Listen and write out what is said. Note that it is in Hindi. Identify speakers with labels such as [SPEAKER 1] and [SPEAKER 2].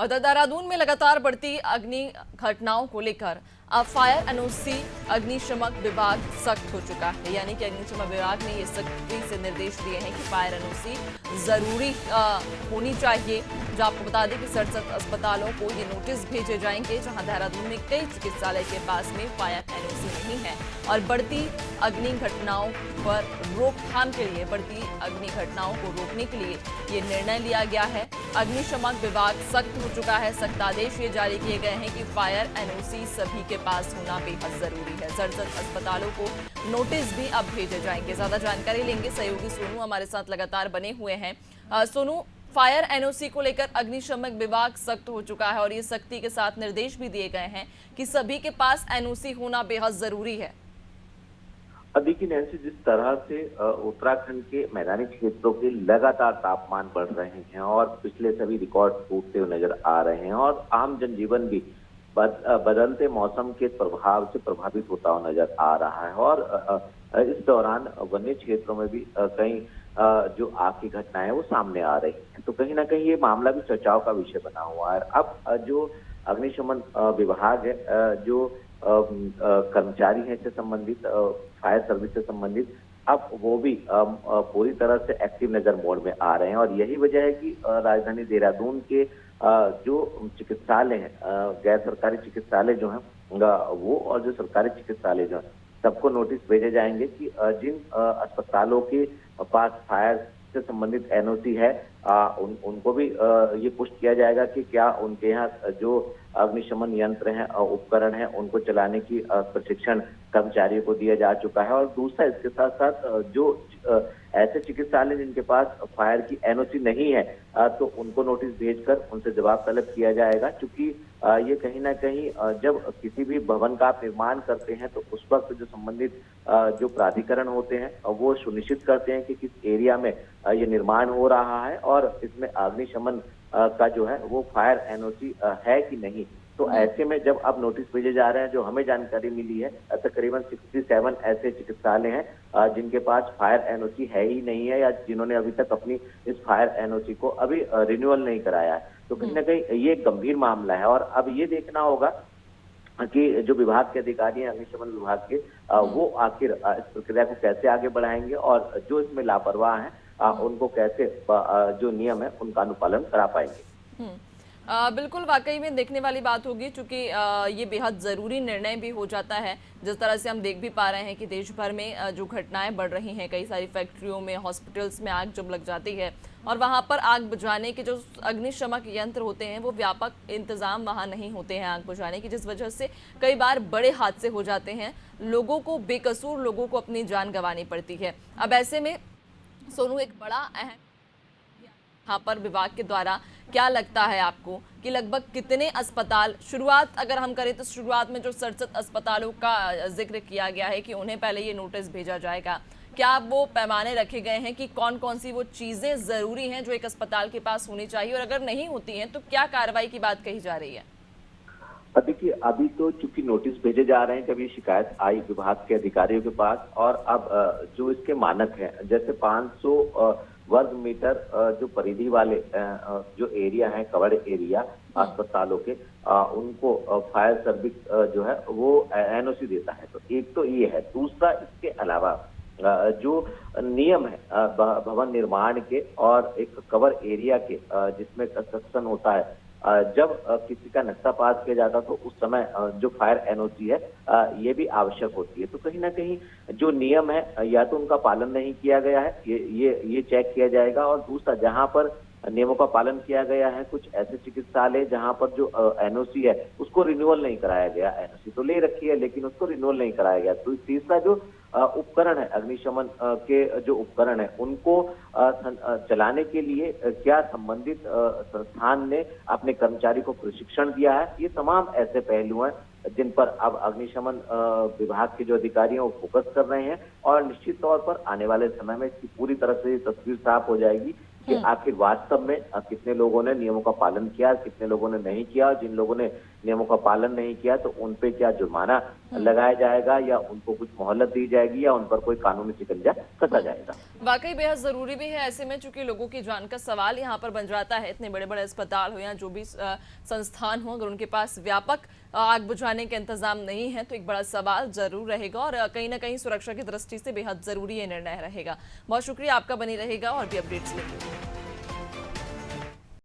[SPEAKER 1] और देहरादून में लगातार बढ़ती अग्नि घटनाओं को लेकर अब फायर एनओसी अग्निशमक विभाग सख्त हो चुका है। यानी कि अग्निशमक विभाग ने ये सख्ती से निर्देश दिए हैं कि फायर एनओसी जरूरी होनी चाहिए। जो आपको बता दें कि 67 अस्पतालों को ये नोटिस भेजे जाएंगे, जहां देहरादून में कई चिकित्सालय के पास में फायर एनओसी नहीं है। और बढ़ती अग्नि घटनाओं पर रोकथाम के लिए, बढ़ती अग्नि घटनाओं को रोकने के लिए ये निर्णय लिया गया है। अग्निशमक विभाग सख्त हो चुका है। सख्त आदेश ये जारी किए गए हैं कि फायर एनओसी सभी के पास होना बेहद जरूरी है। 67 अस्पतालों को नोटिस भी अब भेजे जाएंगे। ज्यादा जानकारी लेंगे, सहयोगी सोनू हमारे साथ लगातार बने हुए हैं। सोनू, फायर एनओसी को लेकर अग्निशमक विभाग सख्त हो चुका है और ये सख्ती के साथ निर्देश भी दिए गए हैं कि सभी के पास एनओसी होना बेहद जरूरी है।
[SPEAKER 2] देखिए नैन्सी, जिस तरह से उत्तराखंड के मैदानी क्षेत्रों के लगातार तापमान बढ़ रहे हैं और पिछले सभी रिकॉर्ड टूटते हुए नजर आ रहे हैं और आम जनजीवन भी बदलते मौसम के प्रभाव से प्रभावित होता हुआ नजर आ रहा है। और इस दौरान वन्य क्षेत्रों में भी कई जो आग की घटनाएं वो सामने आ रही हैं, तो कहीं ना कहीं ये मामला भी चर्चाओं का विषय बना हुआ है। अब जो अग्निशमन विभाग है, जो कर्मचारी हैं इससे संबंधित, फायर सर्विस से संबंधित, अब वो भी पूरी तरह से एक्टिव नजर मोड में आ रहे हैं। और यही वजह है कि राजधानी देहरादून के जो चिकित्सालय हैं, गैर सरकारी चिकित्सालय जो हैं वो, और जो सरकारी चिकित्सालय जो हैं, सबको नोटिस भेजे जाएंगे कि जिन अस्पतालों के पास फायर से संबंधित एनओसी है, उनको भी ये पुष्ट किया जाएगा कि क्या उनके यहाँ जो अग्निशमन यंत्र हैं, उपकरण हैं, उनको चलाने की प्रशिक्षण कर्मचारियों को दिया जा चुका है। और दूसरा, इसके साथ साथ जो ऐसे चिकित्सालय जिनके पास फायर की एनओसी नहीं है, तो उनको नोटिस भेजकर उनसे जवाब तलब किया जाएगा। क्योंकि ये कहीं ना कहीं जब किसी भी भवन का आप निर्माण करते हैं तो उस वक्त जो संबंधित जो प्राधिकरण होते हैं वो सुनिश्चित करते हैं कि किस एरिया में ये निर्माण हो रहा है और इसमें अग्निशमन का जो है वो फायर एनओसी है कि नहीं। तो ऐसे में जब अब नोटिस भेजे जा रहे हैं, जो हमें जानकारी मिली है, तकरीबन 67 ऐसे चिकित्सालय हैं जिनके पास फायर एनओसी है ही नहीं है, या जिन्होंने अभी तक अपनी इस फायर एनओसी को अभी रिन्यूअल नहीं कराया है। तो कहीं ना कहीं ये एक गंभीर मामला है और अब ये देखना होगा कि जो विभाग के अधिकारी हैं, अग्निशमन विभाग के, वो आखिर इस प्रक्रिया को कैसे आगे बढ़ाएंगे और जो इसमें लापरवाह हैं उनको कैसे जो नियम है उनका अनुपालन करा पाएंगे।
[SPEAKER 1] बिल्कुल, वाकई में देखने वाली बात होगी, क्योंकि ये बेहद ज़रूरी निर्णय भी हो जाता है। जिस तरह से हम देख भी पा रहे हैं कि देश भर में जो घटनाएं बढ़ रही हैं, कई सारी फैक्ट्रियों में, हॉस्पिटल्स में आग जब लग जाती है और वहां पर आग बुझाने के जो अग्निशमक यंत्र होते हैं वो व्यापक इंतजाम वहां नहीं होते हैं आग बुझाने की, जिस वजह से कई बार बड़े हादसे हो जाते हैं। लोगों को, बेकसूर लोगों को अपनी जान गंवानी पड़ती है। अब ऐसे में सोनू, एक बड़ा अहम यहाँ पर विभाग के द्वारा क्या लगता है आपको कि लगभग कितने अस्पताल, शुरुआत अगर हम करें तो शुरुआत में जो 67 अस्पतालों का जिक्र किया गया है कि उन्हें पहले ये नोटिस भेजा जाएगा, क्या वो पैमाने रखे गए हैं कि कौन कौन सी वो चीज़ें ज़रूरी हैं जो एक अस्पताल के पास होनी चाहिए, और अगर नहीं होती हैं तो क्या कार्रवाई की बात कही जा रही है?
[SPEAKER 2] देखिए, अभी तो चूंकि नोटिस भेजे जा रहे हैं, कभी शिकायत आई विभाग के अधिकारियों के पास, और अब जो इसके मानक हैं, जैसे 500 वर्ग मीटर जो परिधि वाले जो एरिया है, कवर्ड एरिया अस्पतालों के, उनको फायर सर्विस जो है वो एनओसी देता है। तो एक तो ये है। दूसरा, इसके अलावा जो नियम है भवन निर्माण के और एक कवर एरिया के जिसमें कंस्ट्रक्शन होता है, जब किसी का नक्शा पास किया जाता तो उस समय जो फायर एनओसी है ये भी आवश्यक होती है। तो कहीं ना कहीं जो नियम है, या तो उनका पालन नहीं किया गया है, ये चेक किया जाएगा। और दूसरा, जहां पर नियमों का पालन किया गया है, कुछ ऐसे चिकित्सालय जहां पर जो एनओसी है उसको रिन्यूअल नहीं कराया गया, एनओसी तो ले रखी है लेकिन उसको रिन्यूअल नहीं कराया गया। तो तीसरा, जो उपकरण है, अग्निशमन के जो उपकरण है, उनको चलाने के लिए क्या संबंधित संस्थान ने अपने कर्मचारी को प्रशिक्षण दिया है, ये तमाम ऐसे पहलू हैं जिन पर अब अग्निशमन विभाग के जो अधिकारी हैं वो फोकस कर रहे हैं। और निश्चित तौर पर आने वाले समय में इसकी पूरी तरह से तस्वीर साफ हो जाएगी कि आखिर वास्तव में कितने लोगों ने नियमों का पालन किया, कितने लोगों ने नहीं किया। जिन लोगों ने नियमों का पालन नहीं किया तो उन पे क्या जुर्माना लगाया जाएगा या उनको कुछ मोहलत दी जाएगी या उन पर कोई कानूनी शिकंजा कसा जाएगा।
[SPEAKER 1] वाकई बेहद जरूरी भी है ऐसे में, चूंकि लोगों की जान का सवाल यहाँ पर बन जाता है। इतने बड़े बड़े अस्पताल हो या जो भी संस्थान हो, अगर उनके पास व्यापक आग बुझाने के इंतजाम नहीं है तो एक बड़ा सवाल जरूर रहेगा और कहीं ना कहीं सुरक्षा की दृष्टि से बेहद जरूरी ये निर्णय रहेगा। बहुत शुक्रिया आपका, बनी रहेगा और भी अपडेट्स लेंगे।